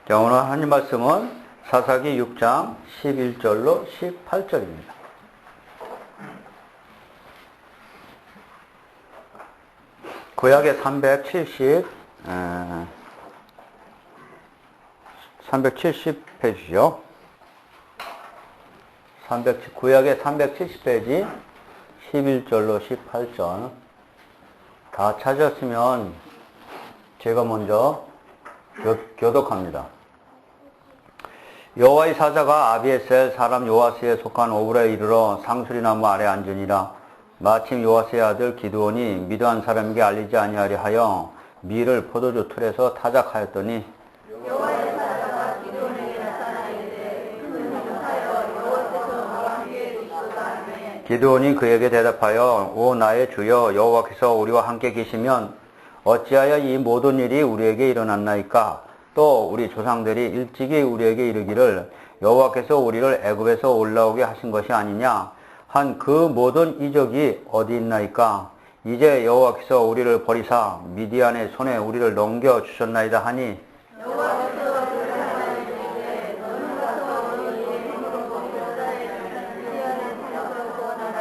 자, 오늘 하나님 말씀은 사사기 6장 11절로 18절입니다. 구약의 370페이지죠. 구약의 370페이지 11절로 18절. 다 찾았으면 제가 먼저 교독합니다. 여호와의 사자가 아비에셀 사람 요아스에 속한 오브라에 이르러 상수리나무 아래 앉으니라. 마침 요아스의 아들 기드온이 미드한 사람에게 알리지 아니하려 하여 밀을 포도주 틀에서 타작하였더니 여호와의 사자가 기드온에게 나타나 이르되 그는 하여 여호와께서 너와 함께 계시도다 하매 기드온이 그에게 대답하여 오 나의 주여 여호와께서 우리와 함께 계시면 어찌하여 이 모든 일이 우리에게 일어났나이까? 또 우리 조상들이 일찍이 우리에게 이르기를 여호와께서 우리를 애굽에서 올라오게 하신 것이 아니냐 한 그 모든 이적이 어디 있나이까? 이제 여호와께서 우리를 버리사 미디안의 손에 우리를 넘겨 주셨나이다 하니 여호와께서 그를 향하여 이르시되 너는 가서 너희의 행으로 본 여자의 미디안의 손에서 구원하라.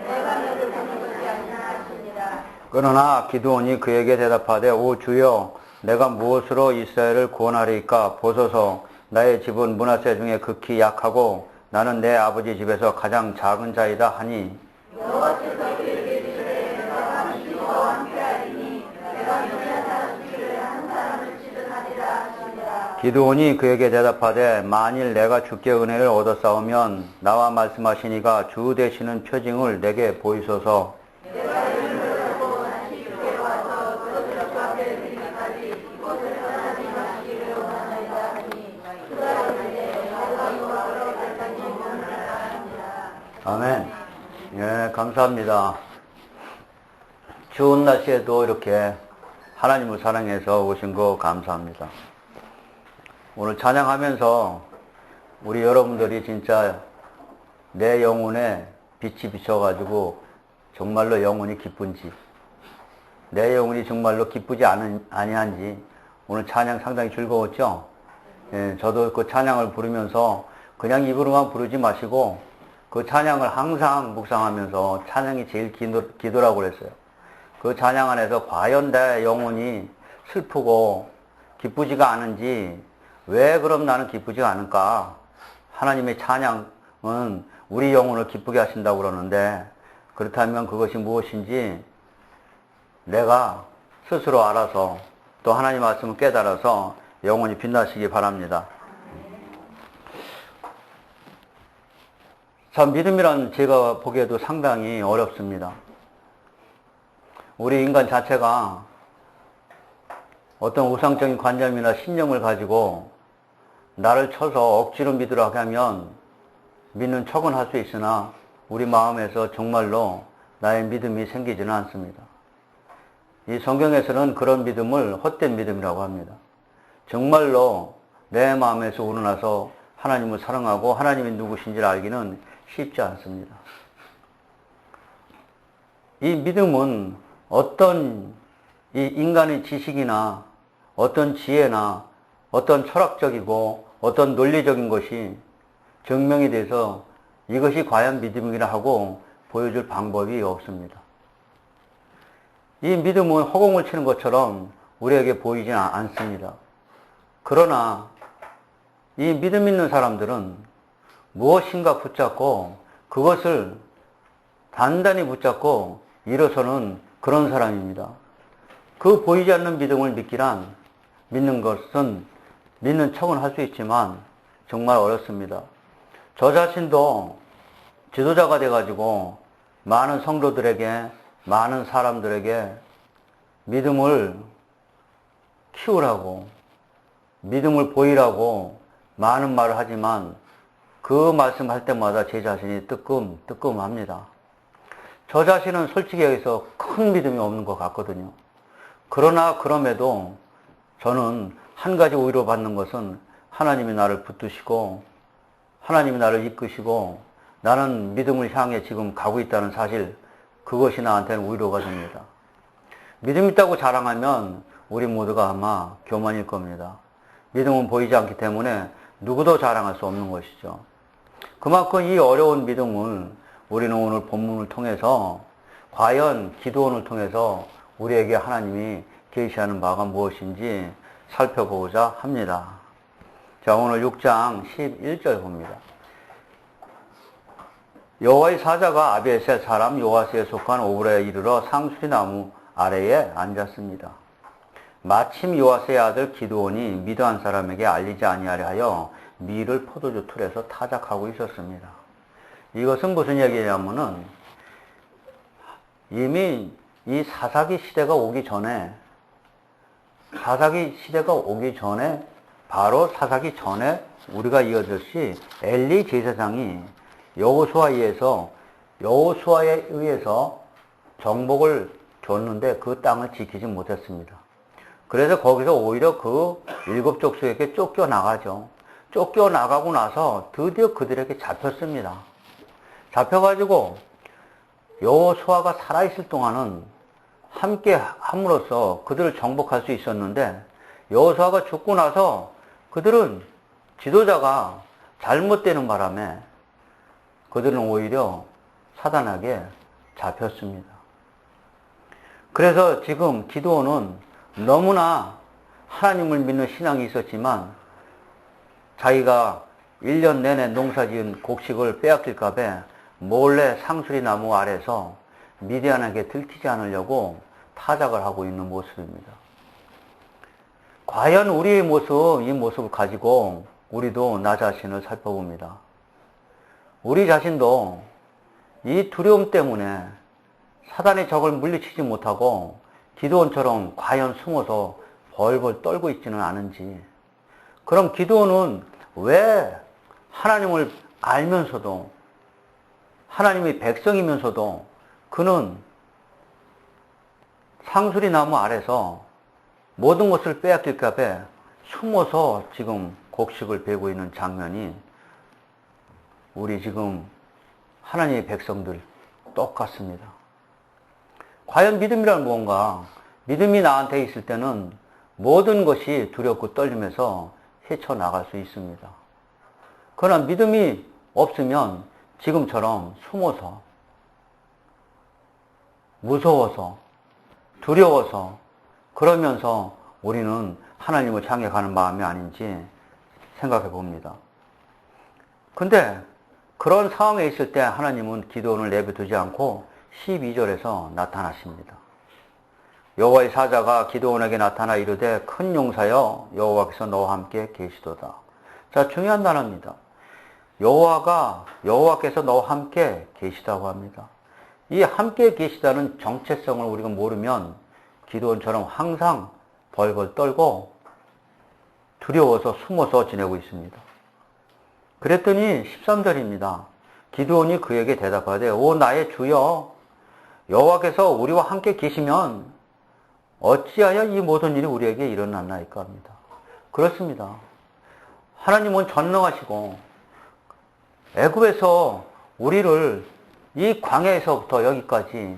내가 너를 보낸 것이 아니냐 하시니라. 그러나 기드온이 그에게 대답하되 오 주여 내가 무엇으로 이스라엘을 구원하리까? 보소서 나의 집은 므낫세 중에 극히 약하고 나는 내 아버지 집에서 가장 작은 자이다 하니 여호와께서 그에게 이르시되 내가 함께 너와 함께하리니 내가 미디안 사람 중에 한 사람을 치든하리라 하시니라. 기드온이 그에게 대답하되 만일 내가 주께 은혜를 얻었사오면 나와 말씀하시니가 주 되시는 표징을 내게 보이소서. 내가 이름을 잡고 다시 주께 와서 그것을 주 앞에 드리기까지 이곳을 떠나지 마시기를 원하나이다 하니 그가 이르되 내가 여호와로 갈까지 원하나이다 하니라. 아멘. 예, 감사합니다. 추운 날씨에도 이렇게 하나님을 사랑해서 오신 거 감사합니다. 오늘 찬양하면서 우리 여러분들이 진짜 내 영혼에 빛이 비춰가지고 정말로 영혼이 기쁜지, 내 영혼이 정말로 기쁘지 아니한지 오늘 찬양 상당히 즐거웠죠? 예, 저도 그 찬양을 부르면서 그냥 입으로만 부르지 마시고 그 찬양을 항상 묵상하면서 찬양이 제일 기도라고 그랬어요. 그 찬양 안에서 과연 내 영혼이 슬프고 기쁘지가 않은지 왜 그럼 나는 기쁘지가 않을까? 하나님의 찬양은 우리 영혼을 기쁘게 하신다고 그러는데 그렇다면 그것이 무엇인지 내가 스스로 알아서 또 하나님 말씀을 깨달아서 영혼이 빛나시기 바랍니다. 참 믿음이란 제가 보기에도 상당히 어렵습니다. 우리 인간 자체가 어떤 우상적인 관념이나 신념을 가지고 나를 쳐서 억지로 믿으라고 하면 믿는 척은 할 수 있으나 우리 마음에서 정말로 나의 믿음이 생기지는 않습니다. 이 성경에서는 그런 믿음을 헛된 믿음이라고 합니다. 정말로 내 마음에서 우러나서 하나님을 사랑하고 하나님이 누구신지를 알기는 쉽지 않습니다. 이 믿음은 어떤 이 인간의 지식이나 어떤 지혜나 어떤 철학적이고 어떤 논리적인 것이 증명이 돼서 이것이 과연 믿음이라 하고 보여줄 방법이 없습니다. 이 믿음은 허공을 치는 것처럼 우리에게 보이지 않습니다. 그러나 이 믿음 있는 사람들은 무엇인가 붙잡고 그것을 단단히 붙잡고 일어서는 그런 사람입니다. 그 보이지 않는 믿음을 믿는 것은 믿는 척은 할 수 있지만 정말 어렵습니다. 저 자신도 지도자가 돼가지고 많은 성도들에게 많은 사람들에게 믿음을 키우라고 믿음을 보이라고 많은 말을 하지만 그 말씀할 때마다 제 자신이 뜨끔합니다. 저 자신은 솔직히 여기서 큰 믿음이 없는 것 같거든요. 그러나 그럼에도 저는 한 가지 위로 받는 것은 하나님이 나를 붙드시고 하나님이 나를 이끄시고 나는 믿음을 향해 지금 가고 있다는 사실, 그것이 나한테는 위로가 됩니다. 믿음 있다고 자랑하면 우리 모두가 아마 교만일 겁니다. 믿음은 보이지 않기 때문에 누구도 자랑할 수 없는 것이죠. 그만큼 이 어려운 믿음을 우리는 오늘 본문을 통해서 과연 기도원을 통해서 우리에게 하나님이 계시하는 바가 무엇인지 살펴보고자 합니다. 자, 오늘 6장 11절 봅니다. 여호와의 사자가 아비에셀 사람 요아스에 속한 오브라에 이르러 상수리 나무 아래에 앉았습니다. 마침 요아스의 아들 기드온이 미드안 사람에게 알리지 아니하려 하여 밀을 포도주 틀에서 타작하고 있었습니다. 이것은 무슨 얘기냐면은 이미 이 사사기 시대가 오기 전에 바로 사사기 전에 우리가 이어졌시 엘리 제사장이 여호수아에 의해서 정복을 줬는데 그 땅을 지키지 못했습니다. 그래서 거기서 오히려 그 7 족속에게 쫓겨나가죠. 쫓겨나가고 나서 드디어 그들에게 잡혔습니다. 잡혀가지고 여호수아가 살아있을 동안은 함께 함으로써 그들을 정복할 수 있었는데 여호수아가 죽고 나서 그들은 지도자가 잘못되는 바람에 그들은 오히려 사단에게 잡혔습니다. 그래서 지금 기드온은 너무나 하나님을 믿는 신앙이 있었지만 자기가 1년 내내 농사지은 곡식을 빼앗길까 봐 몰래 상수리 나무 아래서 미디안에게 들키지 않으려고 타작을 하고 있는 모습입니다. 과연 우리의 모습, 이 모습을 가지고 우리도 나 자신을 살펴봅니다. 우리 자신도 이 두려움 때문에 사단의 적을 물리치지 못하고 기드온처럼 과연 숨어서 벌벌 떨고 있지는 않은지. 그럼 기드온은 왜 하나님을 알면서도 하나님의 백성이면서도 그는 상수리 나무 아래서 모든 것을 빼앗길까 봐 숨어서 지금 곡식을 베고 있는 장면이 우리 지금 하나님의 백성들 똑같습니다. 과연 믿음이란 무언가? 믿음이 나한테 있을 때는 모든 것이 두렵고 떨리면서 헤쳐나갈 수 있습니다. 그러나 믿음이 없으면 지금처럼 숨어서 무서워서 두려워서 그러면서 우리는 하나님을 향해 가는 마음이 아닌지 생각해 봅니다. 근데 그런 상황에 있을 때 하나님은 기드온을 내버두지 않고 12절에서 나타나십니다. 여호와의 사자가 기드온에게 나타나 이르되 큰 용사여 여호와께서 너와 함께 계시도다. 자, 중요한 단어입니다. 여호와께서 너와 함께 계시다고 합니다. 이 함께 계시다는 정체성을 우리가 모르면 기드온처럼 항상 벌벌 떨고 두려워서 숨어서 지내고 있습니다. 그랬더니 13절입니다. 기드온이 그에게 대답하되 오 나의 주여 여호와께서 우리와 함께 계시면 어찌하여 이 모든 일이 우리에게 일어났나이까 합니다. 그렇습니다. 하나님은 전능하시고 애굽에서 우리를 이 광야에서부터 여기까지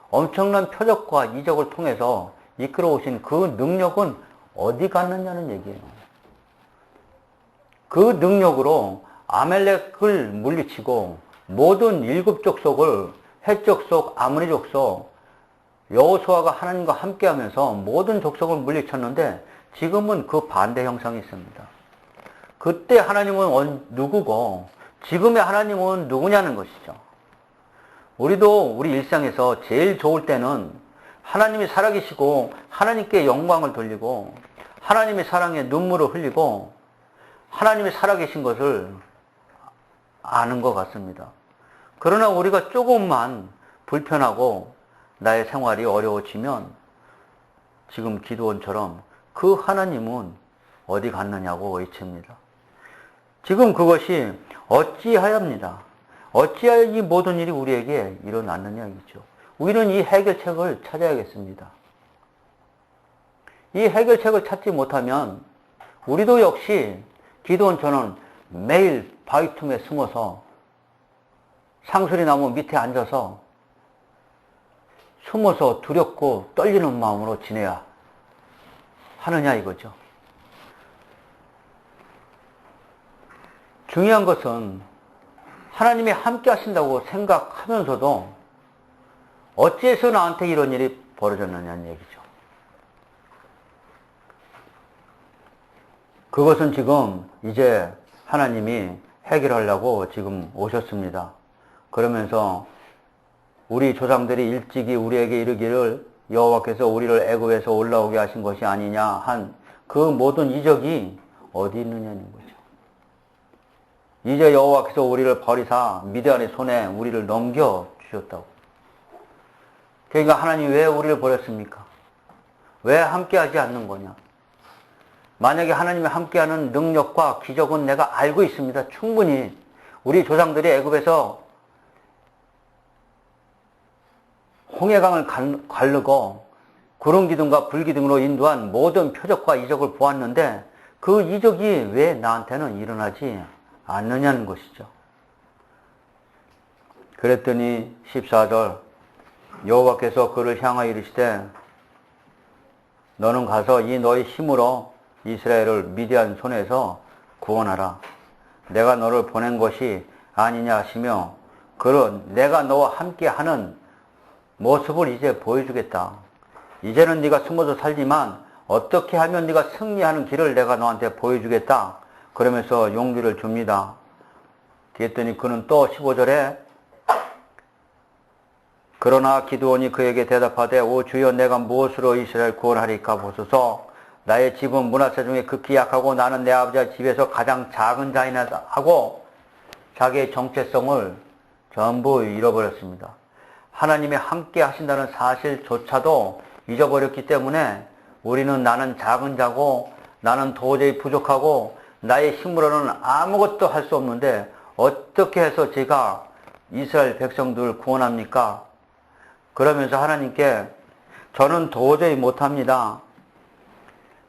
엄청난 표적과 이적을 통해서 이끌어 오신 그 능력은 어디 갔느냐는 얘기예요. 그 능력으로 아멜렉을 물리치고 모든 7 족속을 헷 족속, 아모니 족속, 여호수아가 하나님과 함께하면서 모든 족속을 물리쳤는데 지금은 그 반대 형상이 있습니다. 그때 하나님은 누구고 지금의 하나님은 누구냐는 것이죠. 우리도 우리 일상에서 제일 좋을 때는 하나님이 살아계시고 하나님께 영광을 돌리고 하나님의 사랑에 눈물을 흘리고 하나님이 살아계신 것을 아는 것 같습니다. 그러나 우리가 조금만 불편하고 나의 생활이 어려워지면 지금 기드온처럼 그 하나님은 어디 갔느냐고 외칩니다. 지금 그것이 어찌하여입니다. 어찌하여 이 모든 일이 우리에게 일어났느냐 이죠. 우리는 이 해결책을 찾아야겠습니다. 이 해결책을 찾지 못하면 우리도 역시 기드온처럼 매일 바위 틈에 숨어서 상수리 나무 밑에 앉아서 숨어서 두렵고 떨리는 마음으로 지내야 하느냐 이거죠. 중요한 것은 하나님이 함께 하신다고 생각하면서도 어째서 나한테 이런 일이 벌어졌느냐는 얘기죠. 그것은 지금 이제 하나님이 해결하려고 지금 오셨습니다. 그러면서 우리 조상들이 일찍이 우리에게 이르기를 여호와께서 우리를 애굽에서 올라오게 하신 것이 아니냐 한 그 모든 이적이 어디 있느냐는 거죠. 이제 여호와께서 우리를 버리사 미디안의 손에 우리를 넘겨주셨다고. 그러니까 하나님이 왜 우리를 버렸습니까? 왜 함께하지 않는 거냐? 만약에 하나님이 함께하는 능력과 기적은 내가 알고 있습니다. 충분히 우리 조상들이 애굽에서 홍해강을 가르고 구름 기둥과 불 기둥으로 인도한 모든 표적과 이적을 보았는데 그 이적이 왜 나한테는 일어나지 않느냐는 것이죠. 그랬더니 14절 여호와께서 그를 향하여 이르시되 너는 가서 이 너의 힘으로 이스라엘을 미디안 손에서 구원하라. 내가 너를 보낸 것이 아니냐 하시며 그런 내가 너와 함께하는 모습을 이제 보여주겠다. 이제는 네가 숨어서 살지만 어떻게 하면 네가 승리하는 길을 내가 너한테 보여주겠다. 그러면서 용기를 줍니다. 그랬더니 그는 또 15절에 그러나 기드온이 그에게 대답하되 오 주여 내가 무엇으로 이스라엘 구원하리까 보소서. 나의 집은 므낫세 중에 극히 약하고 나는 내 아버지의 집에서 가장 작은 자이다 하고 자기의 정체성을 전부 잃어버렸습니다. 하나님이 함께 하신다는 사실조차도 잊어버렸기 때문에 우리는 나는 작은 자고 나는 도저히 부족하고 나의 힘으로는 아무것도 할 수 없는데 어떻게 해서 제가 이스라엘 백성들을 구원합니까? 그러면서 하나님께 저는 도저히 못합니다.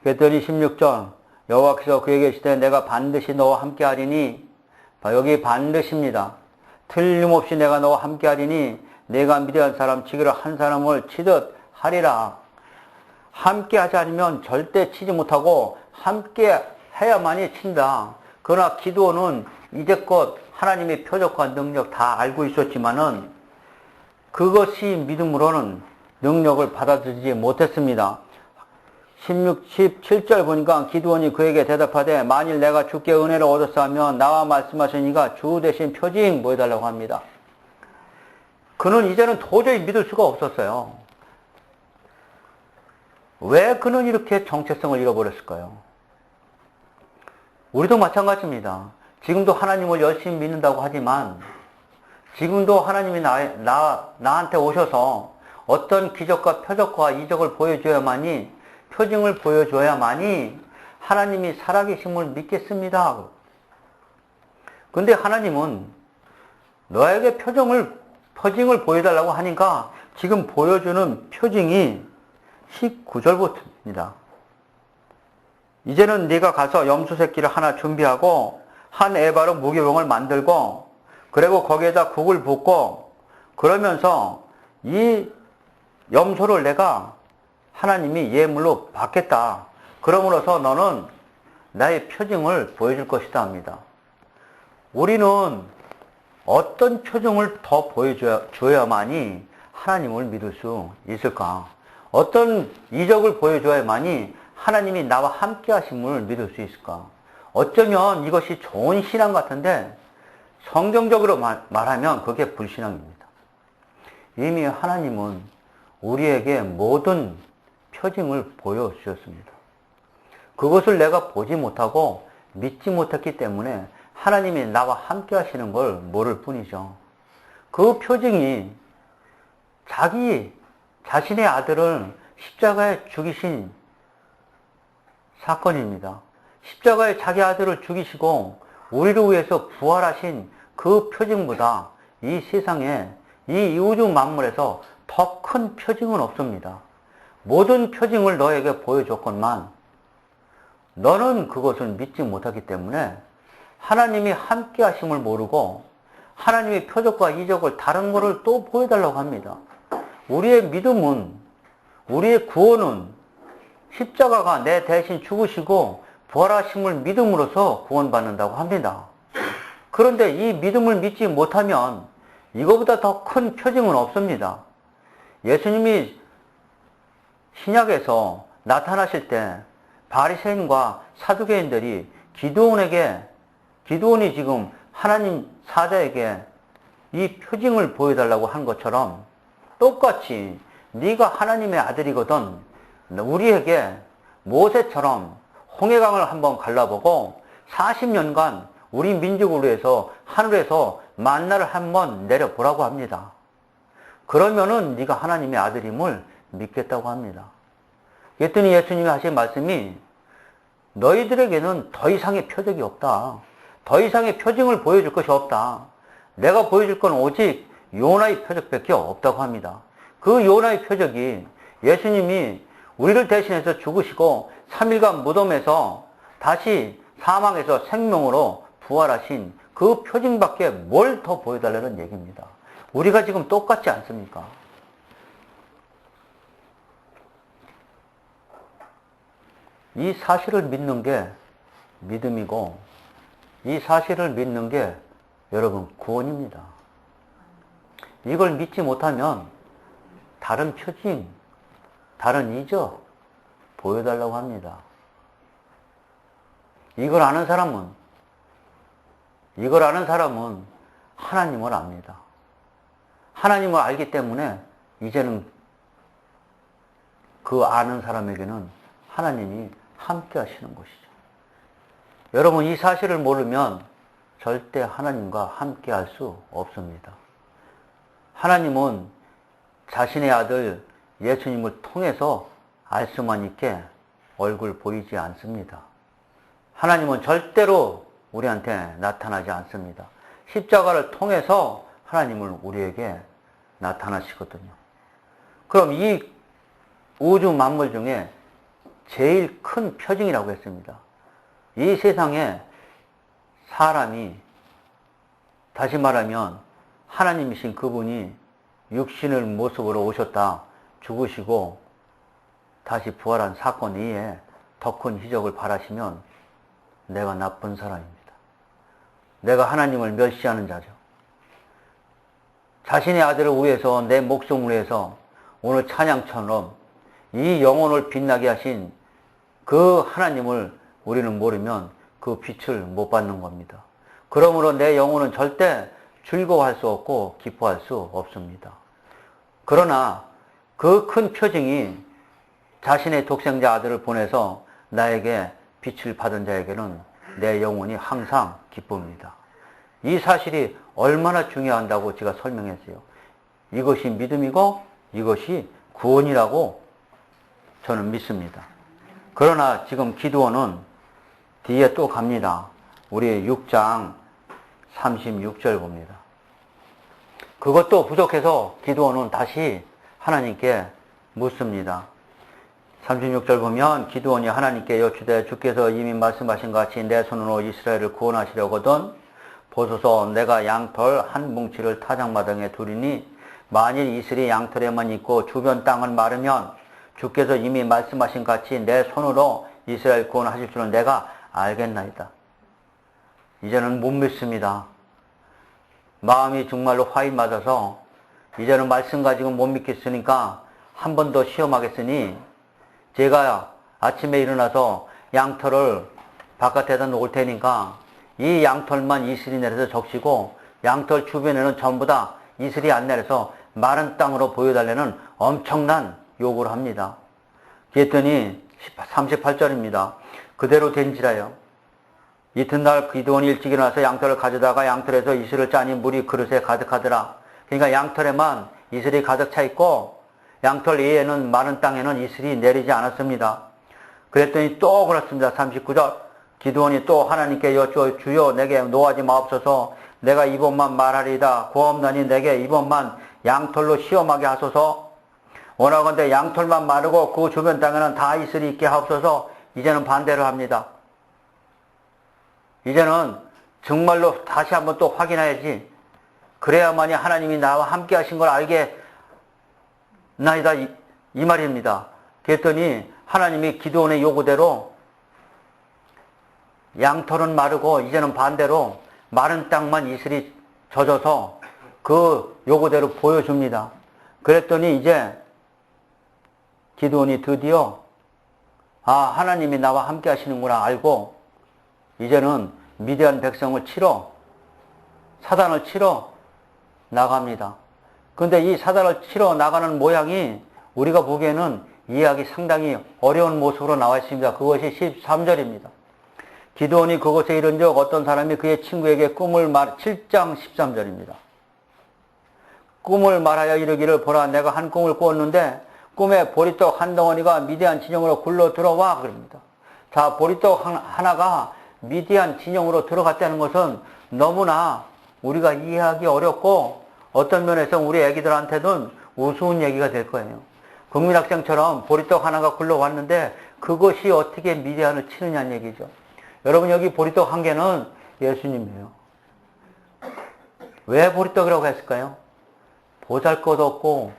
그랬더니 16절 여호와께서 그에게 이르시되 내가 반드시 너와 함께 하리니 여기 반드시입니다. 틀림없이 내가 너와 함께 하리니 내가 미디안 사람 치기를 한 사람을 치듯 하리라. 함께 하지 않으면 절대 치지 못하고 함께 해야만이 친다. 그러나 기드온은 이제껏 하나님의 표적과 능력 다 알고 있었지만은 그것이 믿음으로는 능력을 받아들이지 못했습니다. 17절 보니까 기드온이 그에게 대답하되 만일 내가 주께 은혜를 얻었어 하면 나와 말씀하시니가 주 대신 표징 보여달라고 합니다. 그는 이제는 도저히 믿을 수가 없었어요. 왜 그는 이렇게 정체성을 잃어버렸을까요? 우리도 마찬가지입니다. 지금도 하나님을 열심히 믿는다고 하지만 지금도 하나님이 나한테 오셔서 어떤 기적과 표적과 이적을 보여줘야만이 표징을 보여줘야만이 하나님이 살아계심을 믿겠습니다. 근데 하나님은 너에게 표징을 보여달라고 하니까 지금 보여주는 표징이 19절부터입니다. 이제는 네가 가서 염소 새끼를 하나 준비하고 한 에바로 무교병을 만들고 그리고 거기에다 국을 붓고 그러면서 이 염소를 내가 하나님이 예물로 받겠다. 그러므로서 너는 나의 표징을 보여줄 것이다 합니다. 우리는 어떤 표징을 더 보여줘야만이 하나님을 믿을 수 있을까? 어떤 이적을 보여줘야만이 하나님이 나와 함께 하심을 믿을 수 있을까? 어쩌면 이것이 좋은 신앙 같은데 성경적으로 말하면 그게 불신앙입니다. 이미 하나님은 우리에게 모든 표징을 보여주셨습니다. 그것을 내가 보지 못하고 믿지 못했기 때문에 하나님이 나와 함께 하시는 걸 모를 뿐이죠. 그 표징이 자신의 아들을 십자가에 죽이신 사건입니다. 십자가에 자기 아들을 죽이시고 우리를 위해서 부활하신 그 표징보다 이 세상에 이 우주 만물에서 더 큰 표징은 없습니다. 모든 표징을 너에게 보여줬건만 너는 그것을 믿지 못하기 때문에 하나님이 함께 하심을 모르고 하나님의 표적과 이적을 다른 것을 또 보여달라고 합니다. 우리의 믿음은, 우리의 구원은 십자가가 내 대신 죽으시고 부활하심을 믿음으로써 구원받는다고 합니다. 그런데 이 믿음을 믿지 못하면 이거보다 더 큰 표징은 없습니다. 예수님이 신약에서 나타나실 때 바리새인과 사두개인들이 기드온이 지금 하나님 사자에게 이 표징을 보여달라고 한 것처럼 똑같이 네가 하나님의 아들이거든 우리에게 모세처럼 홍해강을 한번 갈라보고 40년간 우리 민족을 위해서 하늘에서 만나를 한번 내려보라고 합니다. 그러면은 네가 하나님의 아들임을 믿겠다고 합니다. 그랬더니 예수님이 하신 말씀이 너희들에게는 더 이상의 표적이 없다. 더 이상의 표징을 보여줄 것이 없다. 내가 보여줄 건 오직 요나의 표적밖에 없다고 합니다. 그 요나의 표적이 예수님이 우리를 대신해서 죽으시고 3일간 무덤에서 다시 사망에서 생명으로 부활하신 그 표징밖에 뭘 더 보여달라는 얘기입니다. 우리가 지금 똑같지 않습니까? 이 사실을 믿는 게 믿음이고 이 사실을 믿는 게 여러분 구원입니다. 이걸 믿지 못하면 다른 표징, 다른 이적 보여달라고 합니다. 이걸 아는 사람은 하나님을 압니다. 하나님을 알기 때문에 이제는 그 아는 사람에게는 하나님이 함께 하시는 것이죠. 여러분 이 사실을 모르면 절대 하나님과 함께 할 수 없습니다. 하나님은 자신의 아들 예수님을 통해서 알 수만 있게 얼굴 보이지 않습니다. 하나님은 절대로 우리한테 나타나지 않습니다. 십자가를 통해서 하나님을 우리에게 나타나시거든요. 그럼 이 우주 만물 중에 제일 큰 표징이라고 했습니다. 이 세상에 사람이 다시 말하면 하나님이신 그분이 육신의 모습으로 오셨다 죽으시고 다시 부활한 사건 이외에 더 큰 희적을 바라시면 내가 나쁜 사람입니다. 내가 하나님을 멸시하는 자죠. 자신의 아들을 위해서 내 목숨을 위해서 오늘 찬양처럼 이 영혼을 빛나게 하신 그 하나님을 우리는 모르면 그 빛을 못 받는 겁니다. 그러므로 내 영혼은 절대 즐거워할 수 없고 기뻐할 수 없습니다. 그러나 그 큰 표징이 자신의 독생자 아들을 보내서 나에게 빛을 받은 자에게는 내 영혼이 항상 기쁩니다. 이 사실이 얼마나 중요한다고 제가 설명했어요. 이것이 믿음이고 이것이 구원이라고 저는 믿습니다. 그러나 지금 기드온은 뒤에 또 갑니다. 우리 6장 36절 봅니다. 그것도 부족해서 기드온은 다시 하나님께 묻습니다. 36절 보면 기드온이 하나님께 여쭈되 주께서 이미 말씀하신 것 같이 내 손으로 이스라엘을 구원하시려거든 보소서 내가 양털 한 뭉치를 타작마당에 두리니 만일 이슬이 양털에만 있고 주변 땅을 마르면 주께서 이미 말씀하신 같이 내 손으로 이스라엘 구원하실 줄은 내가 알겠나이다. 이제는 못 믿습니다. 마음이 정말로 화이 맞아서 이제는 말씀 가지고 못 믿겠으니까 한 번 더 시험하겠으니 제가 아침에 일어나서 양털을 바깥에다 놓을 테니까 이 양털만 이슬이 내려서 적시고 양털 주변에는 전부 다 이슬이 안 내려서 마른 땅으로 보여달라는 엄청난 요구를 합니다. 그랬더니 38절입니다. 그대로 된지라요. 이튿날 기드온이 일찍 일어나서 양털을 가져다가 양털에서 이슬을 짜니 물이 그릇에 가득하더라. 그러니까 양털에만 이슬이 가득 차 있고 양털 외에는 마른 땅에는 이슬이 내리지 않았습니다. 그랬더니 또 그렇습니다. 39절 기드온이 또 하나님께 여쭈어 주여 내게 노하지 마옵소서 내가 이번만 말하리이다. 고옵나니 내게 이번만 양털로 시험하게 하소서. 원하건대 양털만 마르고 그 주변 땅에는 다 이슬이 있게 하옵소서. 이제는 반대로 합니다. 이제는 정말로 다시 한번 또 확인해야지. 그래야만이 하나님이 나와 함께 하신 걸 알게 나이다 이 말입니다. 그랬더니 하나님이 기드온의 요구대로 양털은 마르고 이제는 반대로 마른 땅만 이슬이 젖어서 그 요구대로 보여줍니다. 그랬더니 이제 기드온이 드디어 하나님이 나와 함께 하시는구나 알고 이제는 미디안 백성을 치러 사단을 치러 나갑니다. 근데 이 사단을 치러 나가는 모양이 우리가 보기에는 이해하기 상당히 어려운 모습으로 나와 있습니다. 그것이 13절입니다. 기드온이 그곳에 이른즉 어떤 사람이 그의 친구에게 7장 13절입니다. 꿈을 말하여 이르기를 보라 내가 한 꿈을 꾸었는데 꿈에 보리떡 한 덩어리가 미디안 진영으로 굴러 들어와 그럽니다. 자, 보리떡 하나가 미디안 진영으로 들어갔다는 것은 너무나 우리가 이해하기 어렵고 어떤 면에서 우리 애기들한테는 우스운 얘기가 될 거예요. 국민학생처럼 보리떡 하나가 굴러왔는데 그것이 어떻게 미디안을 치느냐는 얘기죠. 여러분 여기 보리떡 한 개는 예수님이에요. 왜 보리떡이라고 했을까요? 보잘것없고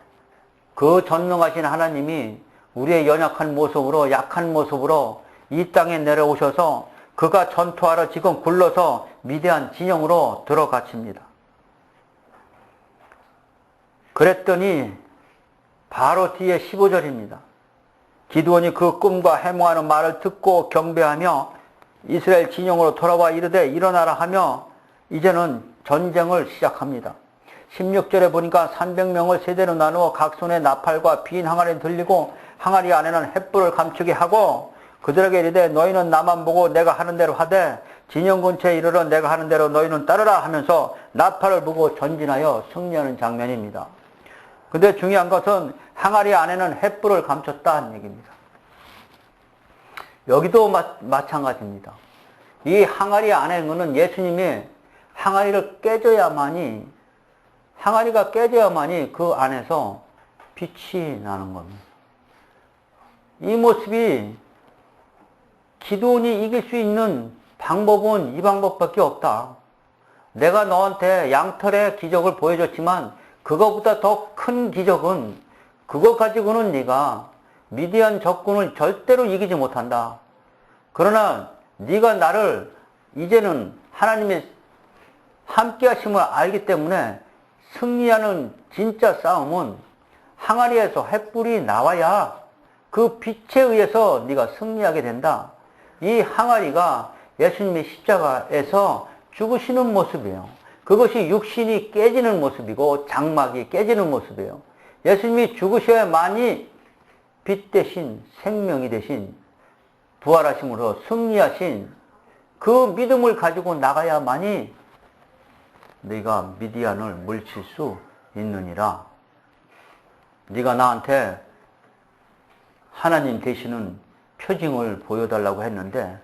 그 전능하신 하나님이 우리의 연약한 모습으로 약한 모습으로 이 땅에 내려오셔서 그가 전투하러 지금 굴러서 미디안 진영으로 들어가칩니다. 그랬더니 바로 뒤에 15절입니다. 기드온이 그 꿈과 해몽하는 말을 듣고 경배하며 이스라엘 진영으로 돌아와 이르되 일어나라 하며 이제는 전쟁을 시작합니다. 16절에 보니까 300명을 세대로 나누어 각 손에 나팔과 빈 항아리를 들리고 항아리 안에는 횃불을 감추게 하고 그들에게 이르되 너희는 나만 보고 내가 하는 대로 하되 진영 근처에 이르러 내가 하는 대로 너희는 따르라 하면서 나팔을 보고 전진하여 승리하는 장면입니다. 근데 중요한 것은 항아리 안에는 횃불을 감췄다는 얘기입니다. 여기도 마찬가지입니다. 이 항아리 안에는 예수님이 항아리가 깨져야만이 그 안에서 빛이 나는 겁니다. 이 모습이 기드온이 이길 수 있는 방법은 이 방법밖에 없다. 내가 너한테 양털의 기적을 보여줬지만 그거보다 더 큰 기적은 그거 가지고는 네가 미디안 적군을 절대로 이기지 못한다. 그러나 네가 나를 이제는 하나님의 함께 하심을 알기 때문에 승리하는 진짜 싸움은 항아리에서 횃불이 나와야 그 빛에 의해서 네가 승리하게 된다. 이 항아리가 예수님의 십자가에서 죽으시는 모습이에요. 그것이 육신이 깨지는 모습이고 장막이 깨지는 모습이에요. 예수님이 죽으셔야만이 빛 대신 생명이 대신 부활하심으로 승리하신 그 믿음을 가지고 나가야만이 네가 미디안을 물칠 수 있느니라. 네가 나한테 하나님 되시는 표징을 보여달라고 했는데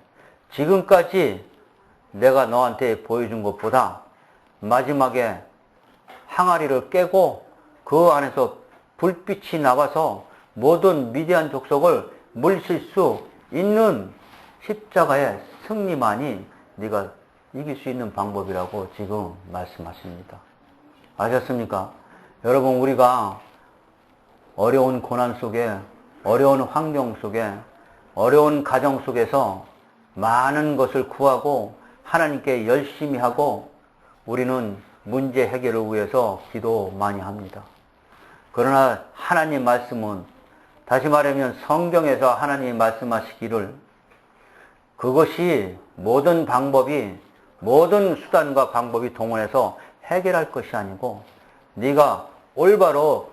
지금까지 내가 너한테 보여준 것보다 마지막에 항아리를 깨고 그 안에서 불빛이 나와서 모든 미디안 족속을 물칠 수 있는 십자가의 승리만이 네가 이길 수 있는 방법이라고 지금 말씀하십니다. 아셨습니까? 여러분 우리가 어려운 고난 속에 어려운 환경 속에 어려운 가정 속에서 많은 것을 구하고 하나님께 열심히 하고 우리는 문제 해결을 위해서 기도 많이 합니다. 그러나 하나님 말씀은 다시 말하면 성경에서 하나님이 말씀하시기를 그것이 모든 방법이 모든 수단과 방법이 동원해서 해결할 것이 아니고 네가 올바로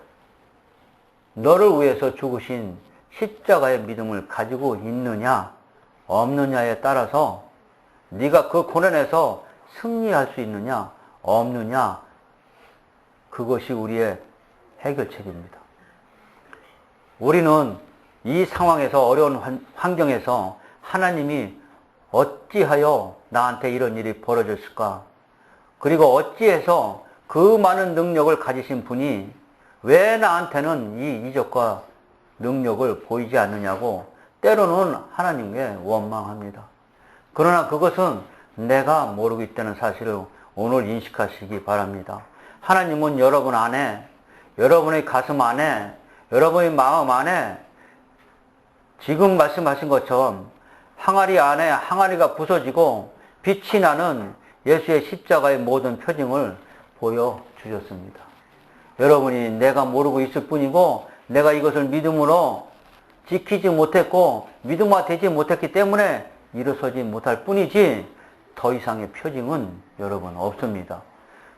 너를 위해서 죽으신 십자가의 믿음을 가지고 있느냐 없느냐에 따라서 네가 그 고난에서 승리할 수 있느냐 없느냐 그것이 우리의 해결책입니다. 우리는 이 상황에서 어려운 환경에서 하나님이 어찌하여 나한테 이런 일이 벌어졌을까? 그리고 어찌해서 그 많은 능력을 가지신 분이 왜 나한테는 이 이적과 능력을 보이지 않느냐고 때로는 하나님께 원망합니다. 그러나 그것은 내가 모르고 있다는 사실을 오늘 인식하시기 바랍니다. 하나님은 여러분 안에, 여러분의 가슴 안에, 여러분의 마음 안에 지금 말씀하신 것처럼 항아리 안에 항아리가 부서지고 빛이 나는 예수의 십자가의 모든 표징을 보여주셨습니다. 여러분이 내가 모르고 있을 뿐이고 내가 이것을 믿음으로 지키지 못했고 믿음화되지 못했기 때문에 일어서지 못할 뿐이지 더 이상의 표징은 여러분 없습니다.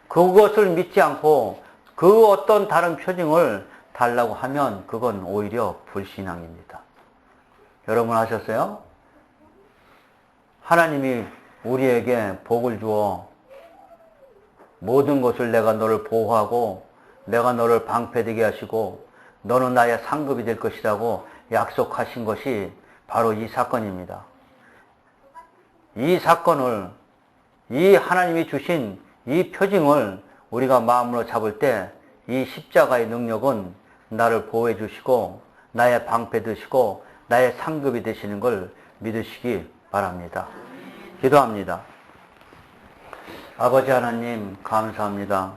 그것을 믿지 않고 그 어떤 다른 표징을 달라고 하면 그건 오히려 불신앙입니다. 여러분 아셨어요? 하나님이 우리에게 복을 주어 모든 것을 내가 너를 보호하고 내가 너를 방패되게 하시고 너는 나의 상급이 될 것이라고 약속하신 것이 바로 이 사건입니다. 이 사건을, 이 하나님이 주신 이 표징을 우리가 마음으로 잡을 때 이 십자가의 능력은 나를 보호해 주시고 나의 방패 되시고 나의 상급이 되시는 걸 믿으시기 바랍니다. 기도합니다. 아버지 하나님 감사합니다.